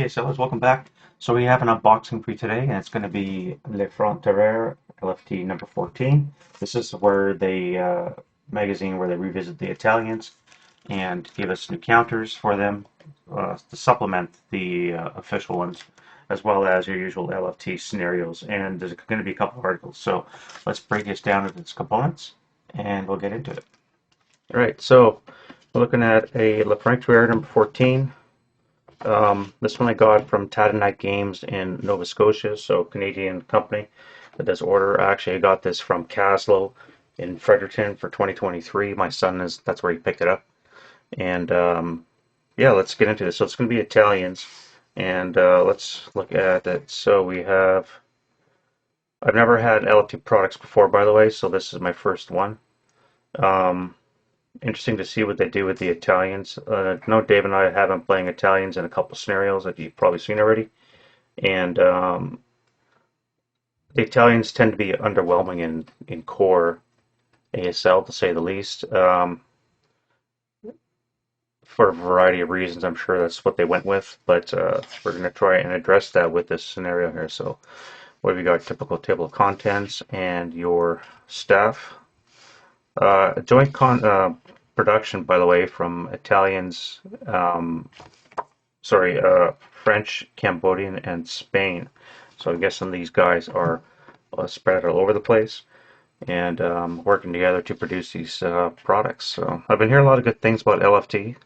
Hey sellers, welcome back. So we have an unboxing for you today, and it's going to be Le Franc Tireur LFT number 14. This is where they magazine where they revisit the Italians and give us new counters for them to supplement the official ones, as well as your usual LFT scenarios. And there's going to be a couple of articles. So let's break this down into its components, and we'll get into it. All right, so we're looking at a Le Franc Tireur number 14. This one I got from Tadenac Games in Nova Scotia, so Canadian company that does order. Actually, I got this from Caslow in Fredericton for 2023. My son that's where he picked it up. And yeah, let's get into this. So it's going to be Italians, and let's look at it. So I've never had LFT products before, by the way, so this is my first one. Interesting to see what they do with the Italians. No, Dave and I have been playing Italians in a couple scenarios that you've probably seen already, and the Italians tend to be underwhelming in core ASL, to say the least, for a variety of reasons. I'm sure that's what they went with, but we're going to try and address that with this scenario here. So what have you got? Typical table of contents and your staff. Joint production, by the way, from Italians, French, Cambodian, and Spain. So I guess some of these guys are spread all over the place and working together to produce these products. So I've been hearing a lot of good things about LFT.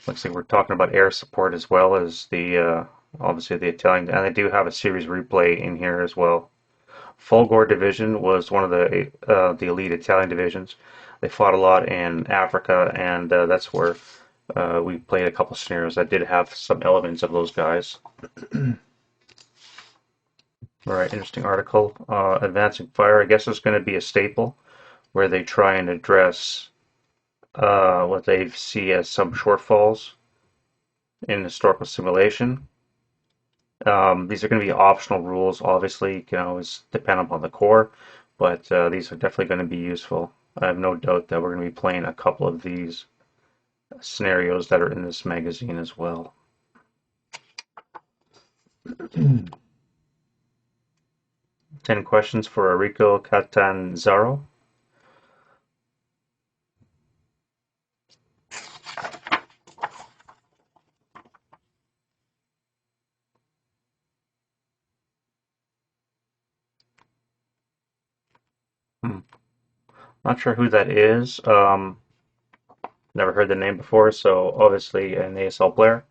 Looks like we're talking about air support as well as the obviously the Italian, and they do have a series replay in here as well. Fulgor division was one of the elite Italian divisions. They fought a lot in Africa, and that's where we played a couple scenarios that did have some elements of those guys. All right, interesting article. Advancing Fire, I guess, is going to be a staple where they try and address what they see as some shortfalls in historical simulation. These are going to be optional rules. Obviously, you can always depend upon the core, but these are definitely going to be useful. I have no doubt that we're going to be playing a couple of these scenarios that are in this magazine as well. 10 questions for Enrico Catanzaro. Not sure who that is. Never heard the name before, so obviously an ASL player.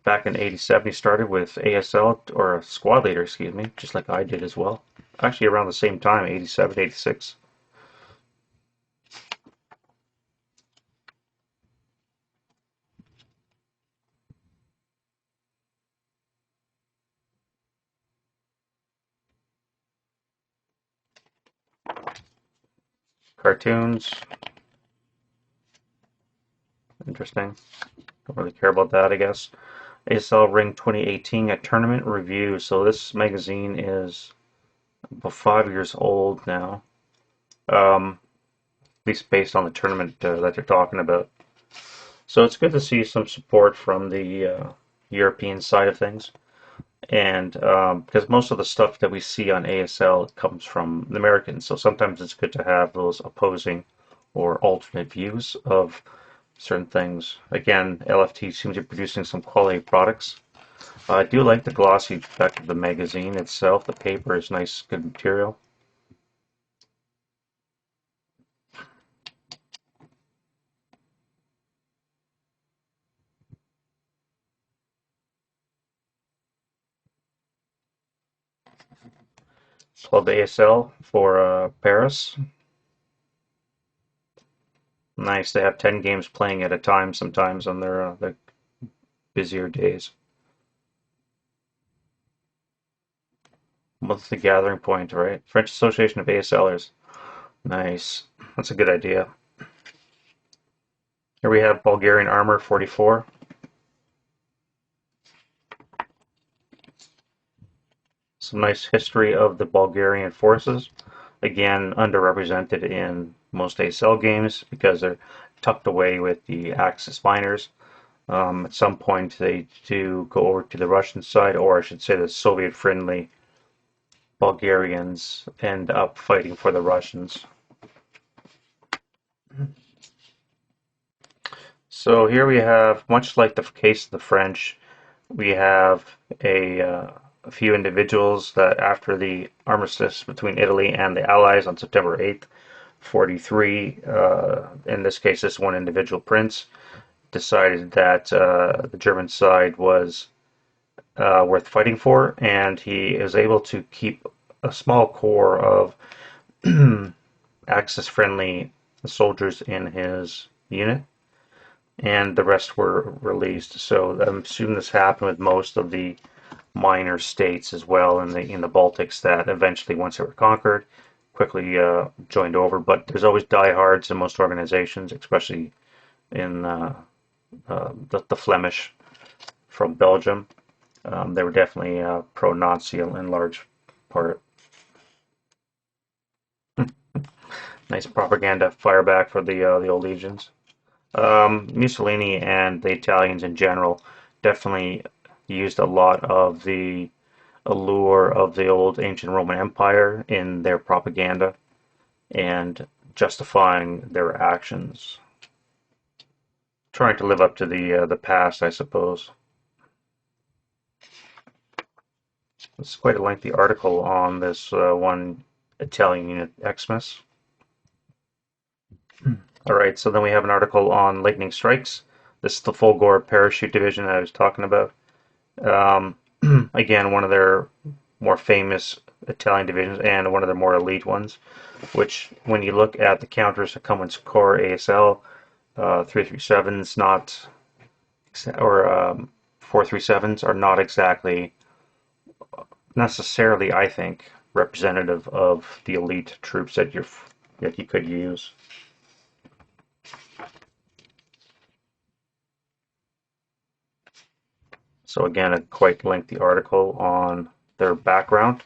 Back in '87 he started with ASL, or a squad leader, excuse me, just like I did as well. Actually around the same time, '87, '86. Cartoons. Interesting. Don't really care about that, I guess. ASL Ring 2018, a tournament review. So this magazine is about 5 years old now. At least based on the tournament that they're talking about. So it's good to see some support from the European side of things. And because most of the stuff that we see on ASL comes from the Americans, so sometimes it's good to have those opposing or alternate views of certain things. Again, LFT seems to be producing some quality products. I do like the glossy effect of the magazine itself. The paper is nice, good material. Club ASL for Paris. Nice. They have 10 games playing at a time sometimes on their busier days. What's the gathering point, right? French Association of ASLers. Nice. That's a good idea. Here we have Bulgarian Armor 44. Some nice history of the Bulgarian forces. Again, underrepresented in most ASL games because they're tucked away with the Axis miners. At some point, they do go over to the Russian side, or I should say the Soviet-friendly Bulgarians end up fighting for the Russians. So here we have, much like the case of the French, we have a few individuals that after the armistice between Italy and the Allies on September 8th, 43, in this case, this one individual prince, decided that the German side was worth fighting for, and he is able to keep a small core of Axis-friendly soldiers in his unit, and the rest were released. So I'm assuming this happened with most of the minor states as well in the Baltics that eventually, once they were conquered, quickly joined over. But there's always diehards in most organizations, especially in the Flemish from Belgium. They were definitely pro-Nazi in large part. Nice propaganda fireback for the old legions. Mussolini and the Italians in general definitely used a lot of the allure of the old ancient Roman Empire in their propaganda and justifying their actions, trying to live up to the past, I suppose. It's quite a lengthy article on this one Italian unit, Xmas. All right, so then we have an article on lightning strikes. This is the Fulgor parachute division that I was talking about. Um, again, one of their more famous Italian divisions and one of their more elite ones, which when you look at the counters that come with core ASL 337s, not or 437s are not exactly necessarily, I think, representative of the elite troops that you could use. So again, a quite lengthy article on their background.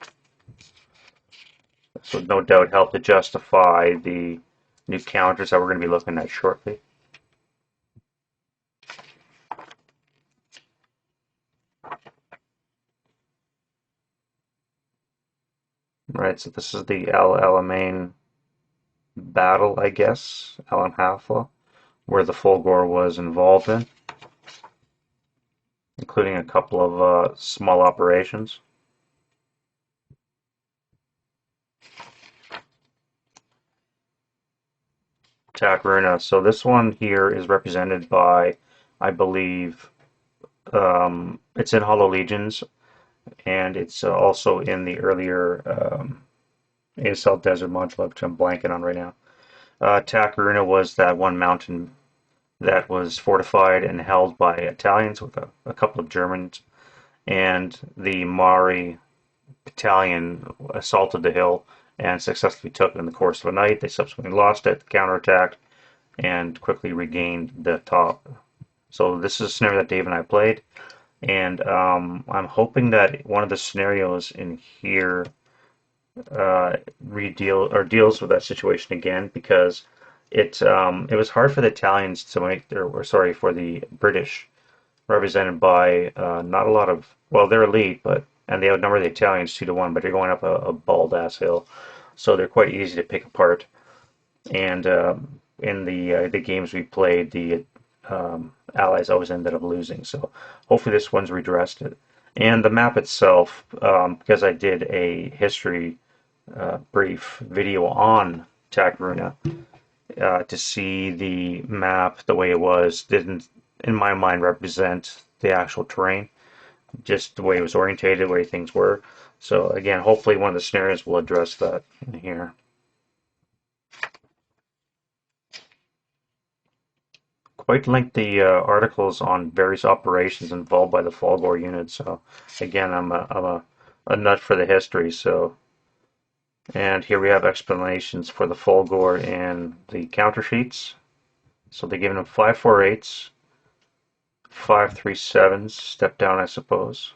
This would no doubt help to justify the new counters that we're going to be looking at shortly. Right, so this is the El Alamein battle, I guess, El Halfa, where the Fulgor was involved in, including a couple of small operations. Takruna. So this one here is represented by, I believe, it's in Hollow Legions, and it's also in the earlier ASL Desert module, which I'm blanking on right now. Takruna was that one mountain that was fortified and held by Italians with a couple of Germans, and the Mari battalion assaulted the hill and successfully took it in the course of a night. They subsequently lost it, counterattacked, and quickly regained the top. So this is a scenario that Dave and I played, and I'm hoping that one of the scenarios in here deals with that situation again, because it was hard for the Italians to make their, or sorry, for the British, represented by not a lot of, well, they're elite, but and they outnumber the Italians 2-1, but they're going up a bald ass hill, so they're quite easy to pick apart. And in the games we played, the Allies always ended up losing. So hopefully this one's redressed it. And the map itself, because I did a history brief video on Takruna, to see the map the way it was didn't, in my mind, represent the actual terrain, just the way it was orientated, the way things were. So again, hopefully one of the scenarios will address that in here. Quite lengthy articles on various operations involved by the Fulgor unit. So again, I'm a nut for the history. So, and here we have explanations for the Fulgor in the counter sheets. So they're giving them 548s, 537s, step down, I suppose.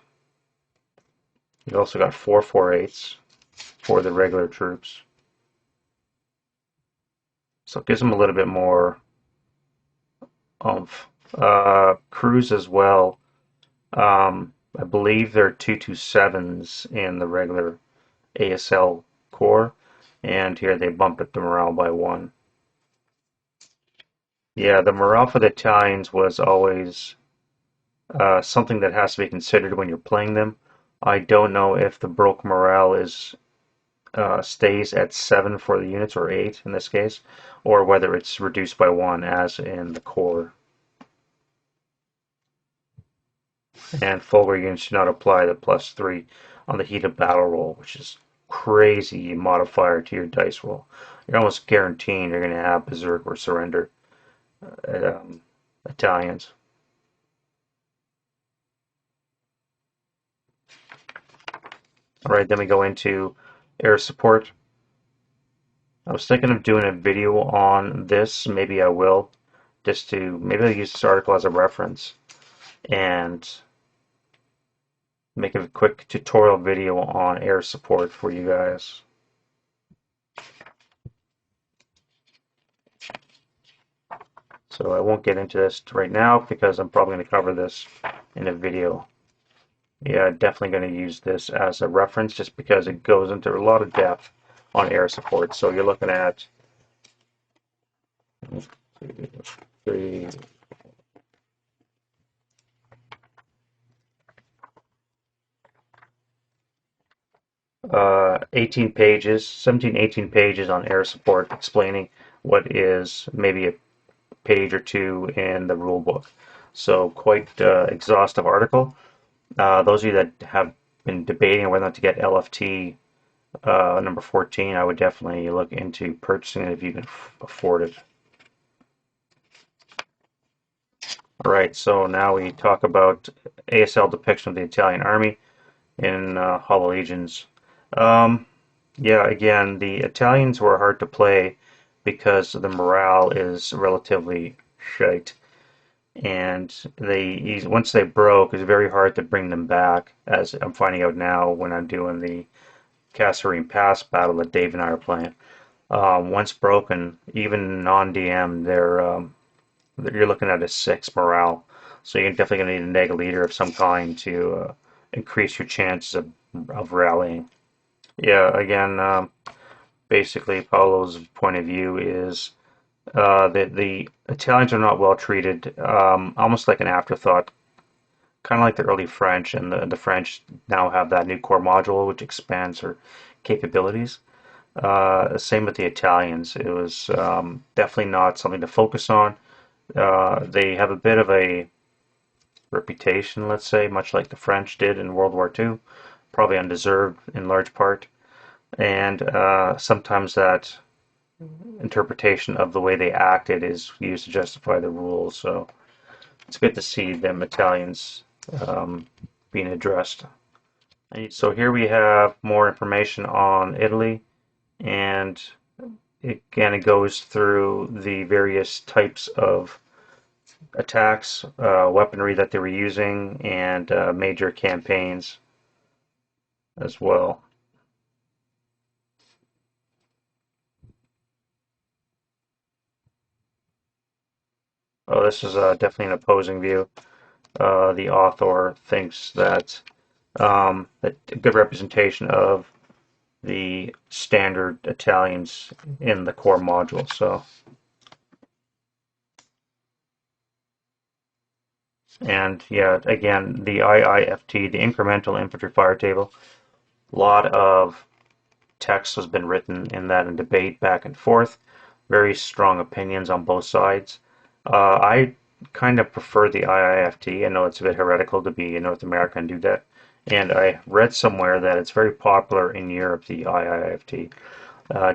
You've also got 448s for the regular troops. So it gives them a little bit more oomph. Crews as well. I believe they're 227s in the regular ASL core, and here they bumped up the morale by 1. Yeah, the morale for the Italians was always something that has to be considered when you're playing them. I don't know if the broke morale is stays at 7 for the units, or 8 in this case, or whether it's reduced by 1 as in the core. And Fulgur units do not apply the +3 on the heat of battle roll, which is crazy modifier to your dice roll. You're almost guaranteeing you're going to have Berserk or Surrender Italians. Alright, then we go into air support. I was thinking of doing a video on this. Maybe I will, maybe I'll use this article as a reference and make a quick tutorial video on air support for you guys. So I won't get into this right now because I'm probably going to cover this in a video. Yeah, definitely going to use this as a reference just because it goes into a lot of depth on air support. So you're looking at 3, 18 pages, 17, 18 pages on air support explaining what is maybe a page or 2 in the rule book. So quite exhaustive article. Those of you that have been debating whether or not to get LFT number 14, I would definitely look into purchasing it if you can afford it. Alright, so now we talk about ASL depiction of the Italian army in Hollow Legions. Yeah, again, the Italians were hard to play because the morale is relatively shite. And once they broke, it's very hard to bring them back, as I'm finding out now when I'm doing the Kasserine Pass battle that Dave and I are playing. Once broken, even non-DM, you're looking at a 6 morale. So you're definitely going to need a neg leader of some kind to increase your chances of rallying. Yeah, again, basically Paolo's point of view is that the Italians are not well treated, almost like an afterthought, kind of like the early French, and the French now have that new core module which expands their capabilities. Same with the Italians. It was definitely not something to focus on. They have a bit of a reputation, let's say, much like the French did in World War II, probably undeserved in large part. And sometimes that interpretation of the way they acted is used to justify the rules. So it's good to see them Italians being addressed. So here we have more information on Italy, and it kind of goes through the various types of attacks, weaponry that they were using, and major campaigns as well. Oh, this is definitely an opposing view. The author thinks that a good representation of the standard Italians in the core module. So, and yeah, again, the IIFT, the incremental infantry fire table, a lot of text has been written in that and debate back and forth. Very strong opinions on both sides. I kind of prefer the IIFT. I know it's a bit heretical to be a North American and do that. And I read somewhere that it's very popular in Europe, the IIFT,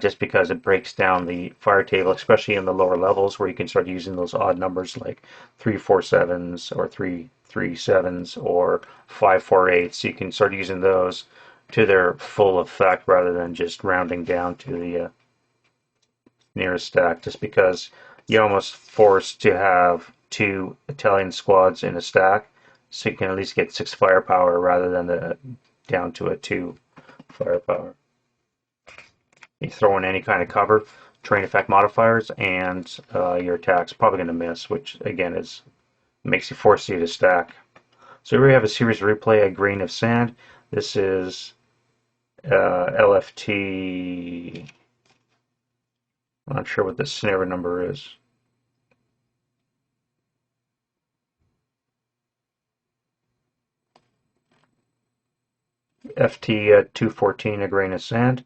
just because it breaks down the fire table, especially in the lower levels where you can start using those odd numbers like 347s or 337s or 548s. So you can start using those to their full effect rather than just rounding down to the nearest stack, just because you're almost forced to have 2 Italian squads in a stack so you can at least get 6 firepower rather than down to a 2 firepower. You throw in any kind of cover, terrain effect modifiers, and your attack's probably going to miss, which again is makes you force you to stack. So here we have a series replay, a grain of sand. This is LFT. I'm not sure what the scenario number is. FT 214, a grain of sand.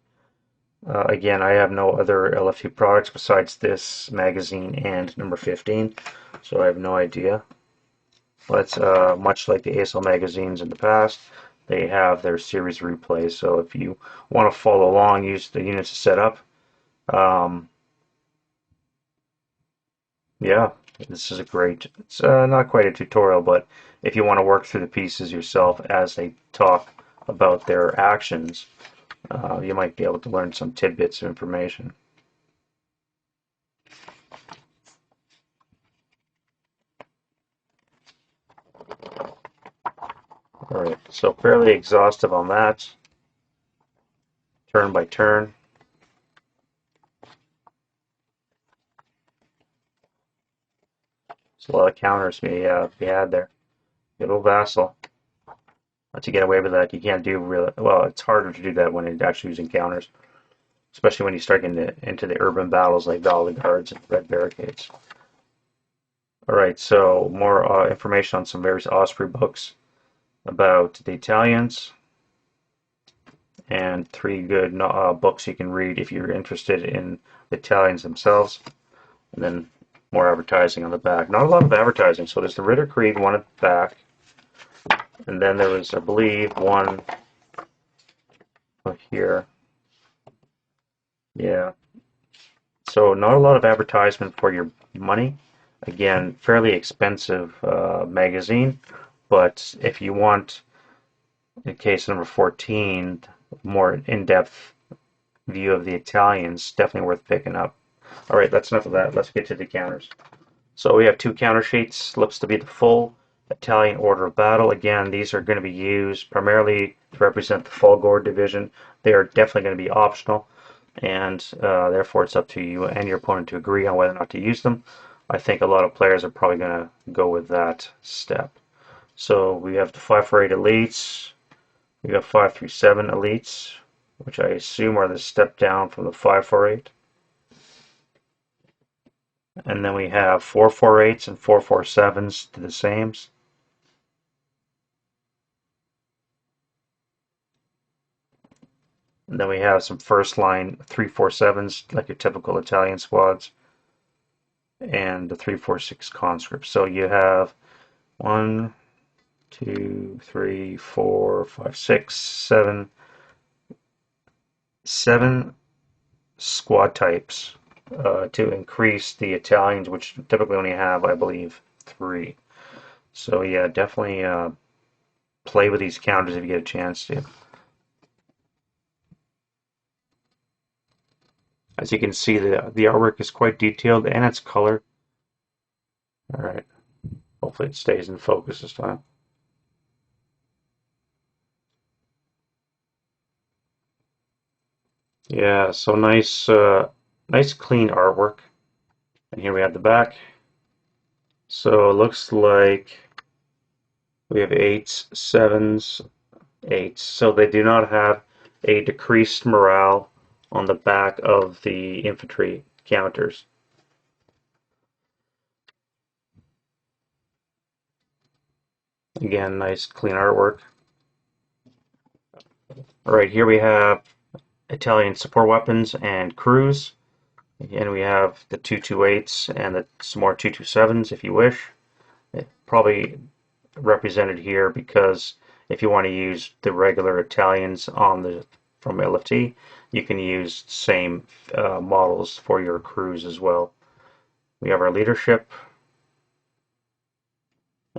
Again, I have no other LFT products besides this magazine and number 15, so I have no idea. But much like the ASL magazines in the past, they have their series replays. So if you want to follow along, use the units to set up. Yeah, this is a great, it's not quite a tutorial, but if you want to work through the pieces yourself as they talk about their actions, you might be able to learn some tidbits of information. Alright, so fairly exhaustive on that, turn by turn. There's a lot of counters to be had there. Good old Vassal. To get away with that, you can't do really well. It's harder to do that when you're actually using counters, especially when you start getting into the urban battles like Valley Guards and Red Barricades. Alright, so more information on some various Osprey books about the Italians, and 3 good books you can read if you're interested in the Italians themselves, and then more advertising on the back. Not a lot of advertising, so there's the Ritter Creed one at the back, and then there was, I believe, one here. Yeah. So not a lot of advertisement for your money. Again, fairly expensive magazine, but if you want, in case number 14, more in-depth view of the Italians, definitely worth picking up. Alright, that's enough of that. Let's get to the counters. So we have 2 counter sheets. Looks to be the full Italian order of battle. Again, these are going to be used primarily to represent the Fulgor division. They are definitely going to be optional, and therefore it's up to you and your opponent to agree on whether or not to use them. I think a lot of players are probably going to go with that step. So we have the 548 elites. We have 537 elites, which I assume are the step down from the 548. And then we have 448s and 447s to the sames. And then we have some first line 347s, like your typical Italian squads, and the 346 conscripts. So you have 1, 2, 3, 4, 5, 6, 7 squad types to increase the Italians, which typically only have, I believe, 3. So yeah, definitely play with these counters if you get a chance to. As you can see, the artwork is quite detailed and it's color. Alright, hopefully it stays in focus this time. Yeah, so nice, nice clean artwork. And here we have the back. So it looks like we have 8s, 7s, 8s. So they do not have a decreased morale on the back of the infantry counters. Again, nice clean artwork. Alright, here we have Italian support weapons and crews. Again, we have the 228s and some more 227s if you wish. Probably represented here because if you want to use the regular Italians from LFT, you can use same models for your crews as well. We have our leadership,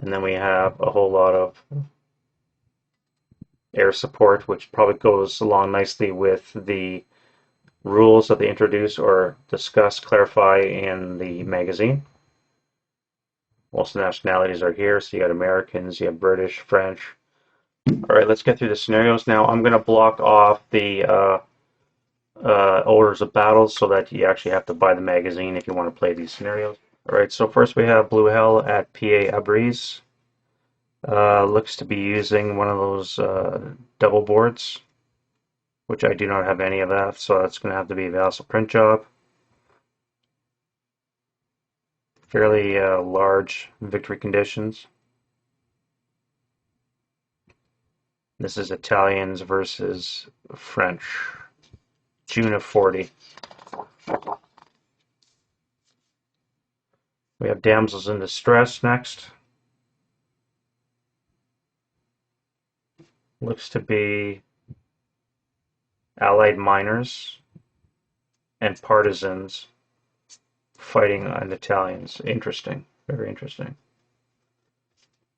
and then we have a whole lot of air support, which probably goes along nicely with the rules that they introduce or discuss, clarify in the magazine. Most nationalities are here, so you got Americans, you have British, French. All right, let's get through the scenarios now. I'm going to block off the orders of battles so that you actually have to buy the magazine if you want to play these scenarios. Alright, so first we have Blue Hell at PA Abreeze. Looks to be using one of those double boards, which I do not have any of that, so that's going to have to be a Vassal print job. Fairly large victory conditions. This is Italians versus French. June of 40. We have Damsels in Distress next. Looks to be Allied miners and partisans fighting on Italians. Interesting. Very interesting.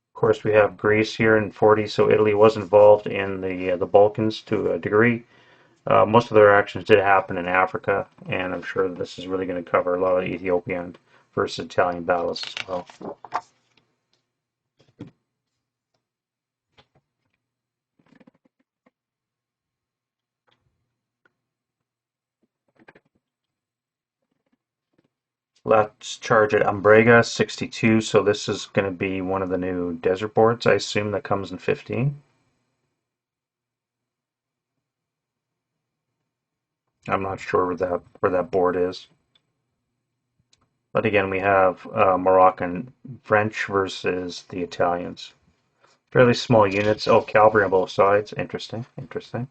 Of course, we have Greece here in 40, so Italy was involved in the Balkans to a degree. Most of their actions did happen in Africa, and I'm sure this is really going to cover a lot of Ethiopian versus Italian battles as well. Let's charge at Umbrega 62, so this is going to be one of the new desert boards, I assume, that comes in 15. I'm not sure where that board is. But again, we have Moroccan French versus the Italians. Fairly small units. Oh, cavalry on both sides. Interesting. Interesting.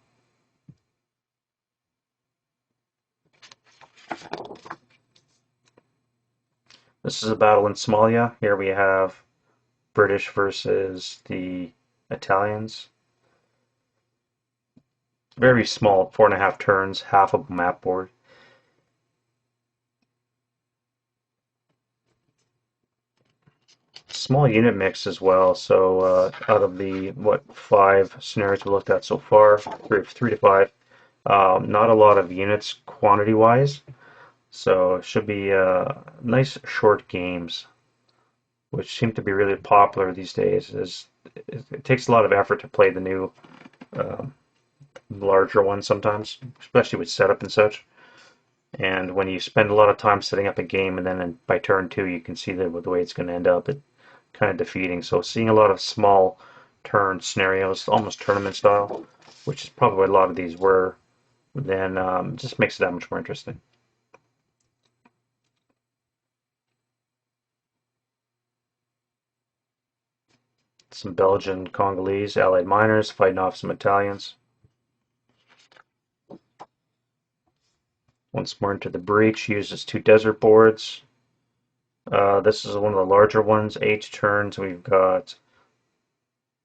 This is a battle in Somalia. Here we have British versus the Italians. Very small, 4.5 turns, half of a map board. Small unit mix as well. So out of the 5 scenarios we looked at so far, three to 5, not a lot of units quantity wise. So it should be nice short games, which seem to be really popular these days. It takes a lot of effort to play the new larger ones sometimes, especially with setup and such. And when you spend a lot of time setting up a game, and then by turn 2 you can see the way it's going to end up, it's kind of defeating. So seeing a lot of small turn scenarios, almost tournament style, which is probably what a lot of these were, then just makes it that much more interesting. Some Belgian Congolese allied miners fighting off some Italians. Once more into the breach, uses 2 desert boards. This is one of the larger ones, 8 turns. We've got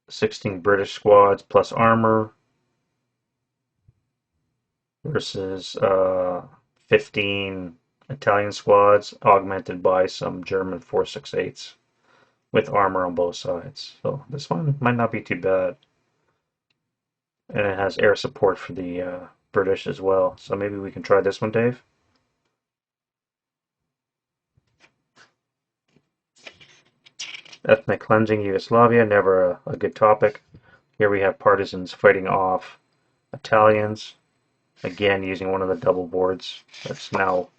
16 British squads plus armor versus 15 Italian squads, augmented by some German 468s with armor on both sides. So this one might not be too bad. And it has air support for the British as well. So maybe we can try this one, Dave. Ethnic cleansing Yugoslavia, never a good topic. Here we have partisans fighting off Italians, again using one of the double boards. That's now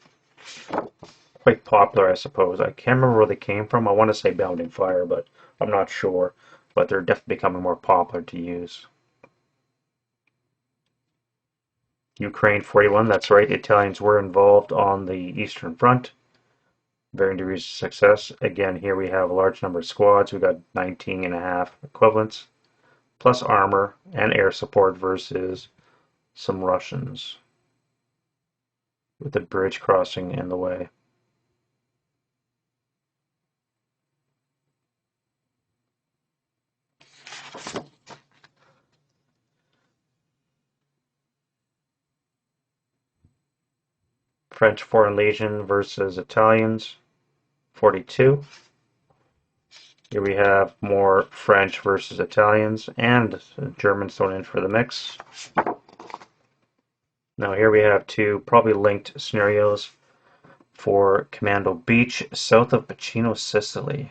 quite popular, I suppose. I can't remember where they came from. I want to say Bounding Fire, but I'm not sure. But they're definitely becoming more popular to use. Ukraine 41, that's right. Italians were involved on the Eastern Front. Varying degrees of success. Again, here we have a large number of squads. We've got 19.5 equivalents, plus armor and air support versus some Russians with the bridge crossing in the way. French Foreign Legion versus Italians, 42. Here we have more French versus Italians, and Germans thrown in for the mix. Now here we have 2 probably linked scenarios for Commando Beach, south of Pacino, Sicily.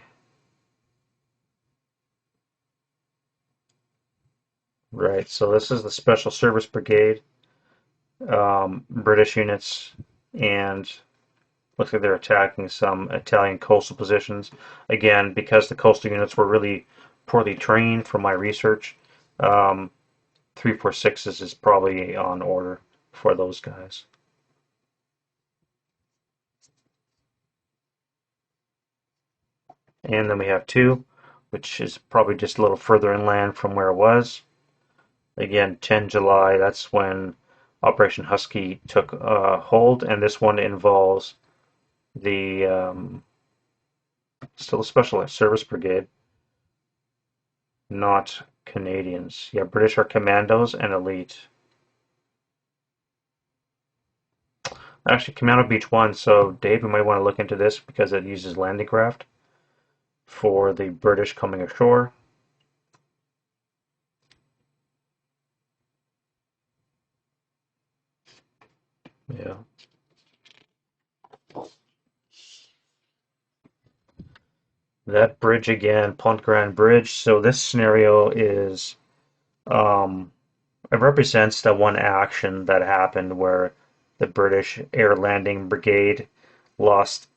Right, so this is the Special Service Brigade, British units, and Looks like they're attacking some Italian coastal positions. Again, because the coastal units were really poorly trained from my research, 346s is probably on order for those guys. And then we have 2, which is probably just a little further inland from where it was. Again, 10 July, that's when Operation Husky took hold, and this one involves the still a Special Service Brigade, not Canadians. Yeah, British are commandos and elite. Actually, Commando Beach 1, so Dave, you might want to look into this because it uses landing craft for the British coming ashore. Yeah. That bridge again, Pont Grand Bridge. So this scenario is um, it represents the one action that happened where the British Air Landing Brigade lost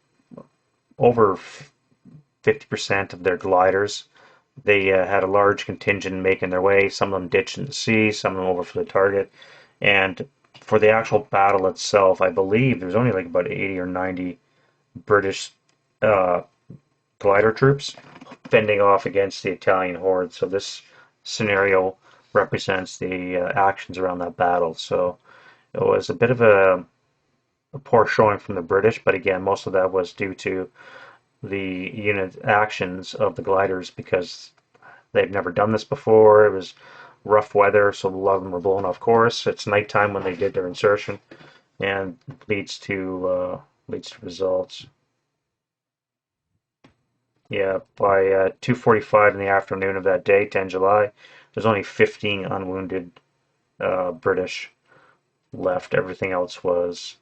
over 50% of their gliders. They had a large contingent making their way. Some of them ditched in the sea, some of them over for the target. And for the actual battle itself, I believe there's only like about 80 or 90 British uh, glider troops fending off against the Italian horde. So this scenario represents the actions around that battle. So it was a bit of a poor showing from the British, but again, most of that was due to the unit actions of the gliders because they've never done this before. It was rough weather, so a lot of them were blown off course. It's nighttime when they did their insertion, and leads to results. Yeah, by 2:45 in the afternoon of that day, 10 July, there's only 15 unwounded British left. Everybody else was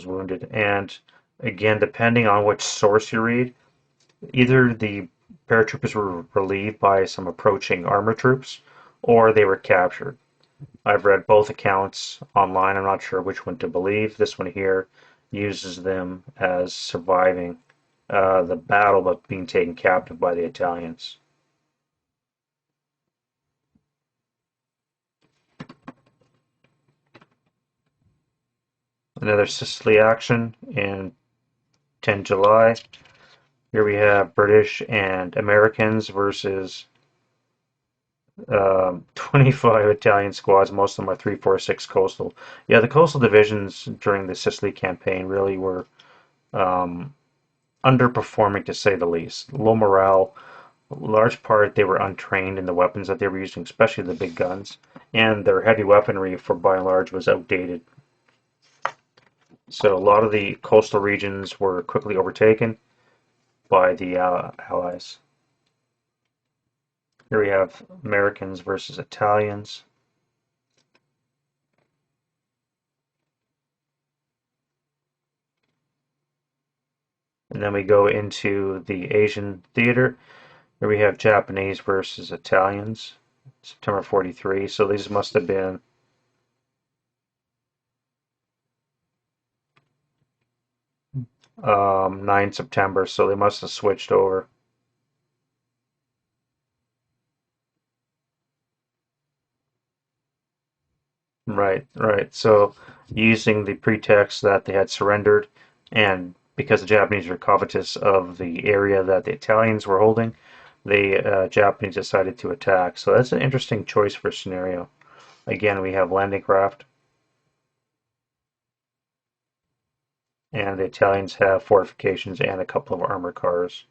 wounded. And again, depending on which source you read, either the paratroopers were relieved by some approaching armor troops, or they were captured. I've read both accounts online. I'm not sure which one to believe. This one here uses them as surviving the battle but being taken captive by the Italians. Another Sicily action in 10 July. Here we have British and Americans versus 25 Italian squads. Most of them are 346 coastal. Yeah, the coastal divisions during the Sicily campaign really were um, underperforming to say the least. Low morale. Large part they were untrained in the weapons that they were using, especially the big guns, and their heavy weaponry, for by and large, was outdated. So a lot of the coastal regions were quickly overtaken by the Allies. Here we have Americans versus Italians. And then we go into the Asian theater. Here we have Japanese versus Italians, September 43. So these must have been 9 September, so they must have switched over. Right, right. So using the pretext that they had surrendered, and because the Japanese were covetous of the area that the Italians were holding, the Japanese decided to attack. So that's an interesting choice for a scenario. Again, we have landing craft, and the Italians have fortifications and a couple of armored cars.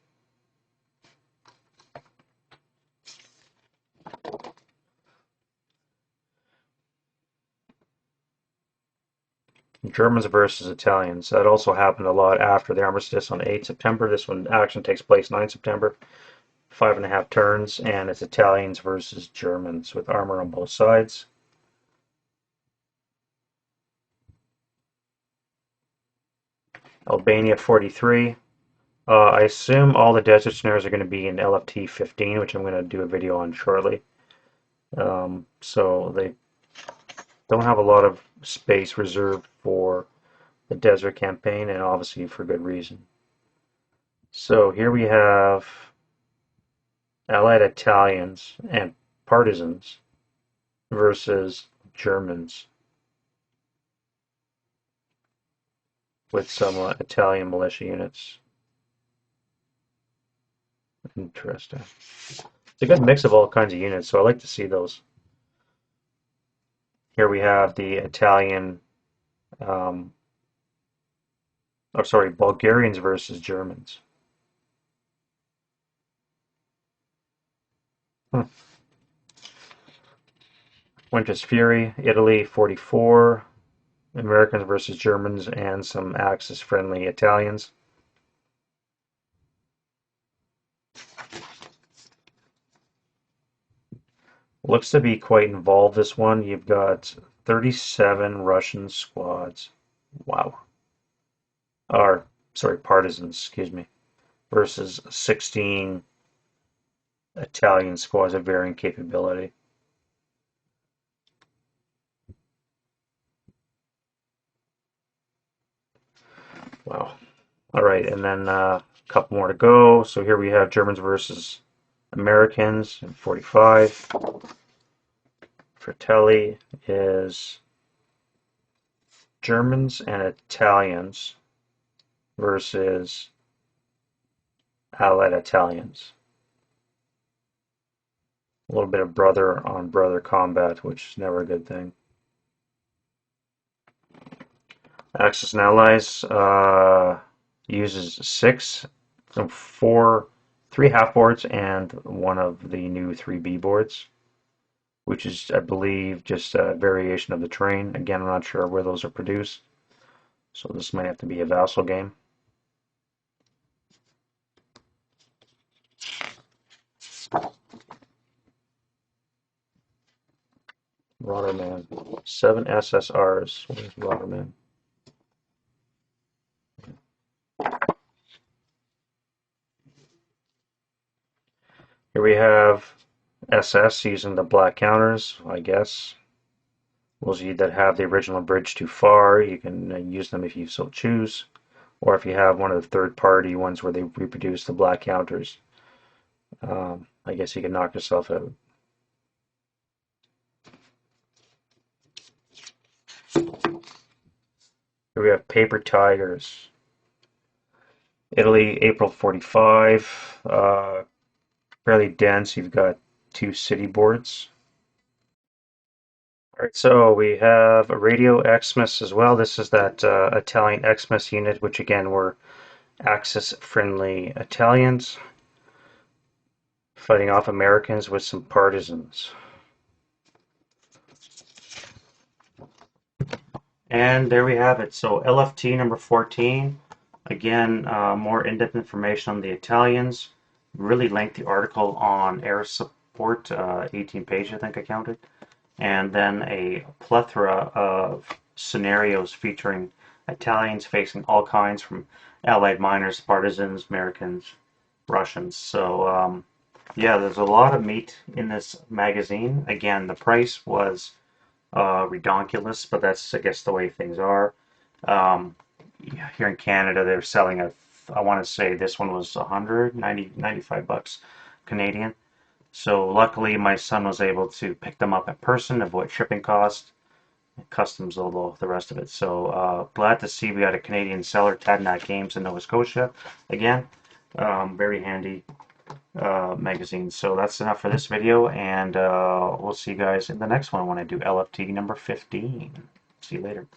Germans versus Italians. That also happened a lot after the armistice on 8 September. This one action takes place 9 September. 5.5 turns, and it's Italians versus Germans with armor on both sides. Albania 43. I assume all the desert snares are going to be in LFT 15, which I'm going to do a video on shortly. So they don't have a lot of space reserved for the Desert Campaign, and obviously for good reason. So here we have Allied Italians and partisans versus Germans with some Italian militia units. Interesting. It's a good mix of all kinds of units, so I like to see those. Here we have the Italian, um, or sorry, Bulgarians versus Germans. Hmm. Winter's Fury, Italy 44, Americans versus Germans, and some Axis-friendly Italians. Looks to be quite involved, this one. You've got 37 Russian squads. Wow. Or, sorry, partisans, excuse me. Versus 16 Italian squads of varying capability. Wow. All right, and then a couple more to go. So here we have Germans versus Americans in 45. Fratelli is Germans and Italians versus Allied Italians. A little bit of brother on brother combat, which is never a good thing. Axis and Allies uses three half boards and one of the new 3B boards, which is, I believe, just a variation of the terrain. Again, I'm not sure where those are produced, so this might have to be a vassal game. Rotterdam. 7 SSRs. Where's Rotterdam? Here we have SS using the black counters, I guess. Those of you that have the original bridge too far, you can use them if you so choose. Or if you have one of the third-party ones where they reproduce the black counters, I guess you can knock yourself out. Here we have Paper Tigers. Italy, April 45. Fairly dense. You've got 2 city boards. All right, so we have a Radio Xmas as well. This is that Italian Xmas unit, which again were Axis-friendly Italians fighting off Americans with some partisans. And there we have it. So LFT number 14. Again, more in-depth information on the Italians. Really lengthy article on air support, 18 pages I think I counted. And then a plethora of scenarios featuring Italians facing all kinds from Allied miners, partisans, Americans, Russians. So yeah, there's a lot of meat in this magazine. Again, the price was redonkulous, but that's, I guess, the way things are. Um, Here in Canada, they're selling I want to say this one was 95 bucks Canadian. So luckily my son was able to pick them up in person, avoid shipping costs, customs, although the rest of it. So glad to see we had a Canadian seller, Tadenac Games in Nova Scotia. Again, very handy magazine. So that's enough for this video, and we'll see you guys in the next one when I do LFT number 15. See you later.